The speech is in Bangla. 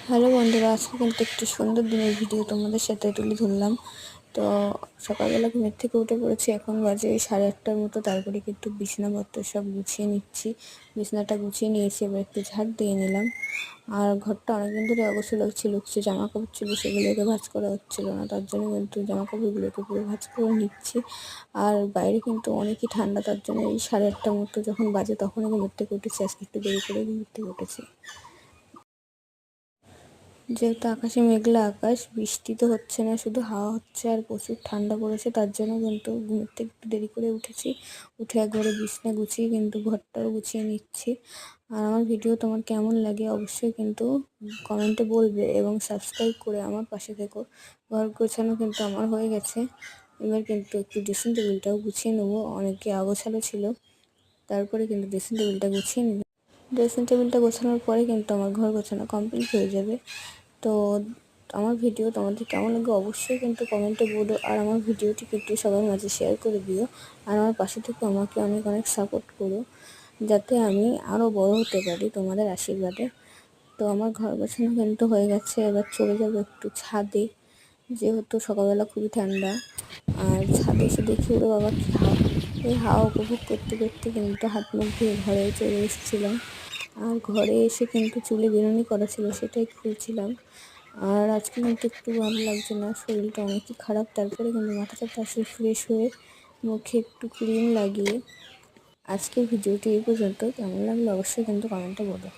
হ্যালো বন্ধুরা, আজকে কিন্তু একটি সুন্দর দিনের ভিডিও তোমাদের সাথে তুলে ধরলাম। তো সকালবেলা ঘুমের থেকে উঠে পড়েছি, এখন বাজে 8:30টার মতো। তারপরে কিন্তু বিছানাপত্র সব গুছিয়ে নিচ্ছি। বিছানাটা গুছিয়ে নিয়েছি, এবার একটু ঝাড় দিয়ে নিলাম। আর ঘরটা অনেকদিন ধরে অগোছালো ছিল, কিছু জামা কাপড় ছিল, সেগুলোকে ভাঁজ করা হচ্ছিল না, তার জন্য কিন্তু জামা কাপড়গুলোকে পুরো ভাঁজ করে নিচ্ছি। আর বাইরে কিন্তু অনেকই ঠান্ডা, তার জন্য এই 8:30টার মতো যখন বাজে তখনই ঘুমের থেকে উঠেছি। আজকে একটু দেরি করে ঘুমের থেকে উঠেছি, যেহেতু আকাশে মেঘলা আকাশ, বৃষ্টি তো হচ্ছে না, শুধু হাওয়া হচ্ছে আর প্রচুর ঠান্ডা পড়েছে, তার জন্য কিন্তু ঘুমের থেকে একটু দেরি করে উঠেছি। উঠে একবারে বিছনা গুছিয়ে কিন্তু ঘরটাও গুছিয়ে নিচ্ছি। আর আমার ভিডিও তোমার কেমন লাগে অবশ্যই কিন্তু কমেন্টে বলবে এবং সাবস্ক্রাইব করে আমার পাশে থেকো। ঘর গোছানো কিন্তু আমার হয়ে গেছে, এবার কিন্তু একটু ড্রেসিং টেবিলটাও গুছিয়ে নেবো, অনেকে অগোছালো ছিল। তারপরে কিন্তু ড্রেসিং টেবিলটা গুছিয়ে নিলাম। ড্রেসিং টেবিলটা গোছানোর পরে কিন্তু আমার ঘর গোছানো কমপ্লিট হয়ে যাবে। তো আমার ভিডিও তোমাদের কেমন লাগে অবশ্যই কিন্তু কমেন্টে বলো, আর আমার ভিডিওটি কিন্তু সবার মাঝে শেয়ার করে দিও। আর আমার পাশে থেকে আমাকে অনেক অনেক সাপোর্ট করো, যাতে আমি আরও বড় হতে পারি তোমাদের আশীর্বাদে। তো আমার ঘর গোছানো কিন্তু হয়ে গেছে, এবার চলে যাবো একটু ছাদে, যেহেতু সকালবেলা খুবই ঠান্ডা। আর ছাদে এসে দেখি ওরে বাবা কী হাওয়া! এই হাওয়া উপভোগ করতে করতে কিন্তু হাত মুখ ধুয়ে ঘরে চলে এসেছিলাম। আর ঘরে এসে কিন্তু চুলে বেনুনি করা ছিল, সেটাই খুলছিলাম। আর আজকে কিন্তু একটু ভালো লাগছে না, শরীরটা অনেকই খারাপ। তারপরে কিন্তু মাথাটা আসলে ফ্রেশ হয়ে মুখে একটু ক্রিম লাগিয়ে আজকের ভিডিওটি এই পর্যন্ত। কেমন লাগলো অবশ্যই কিন্তু কমেন্টে বলো।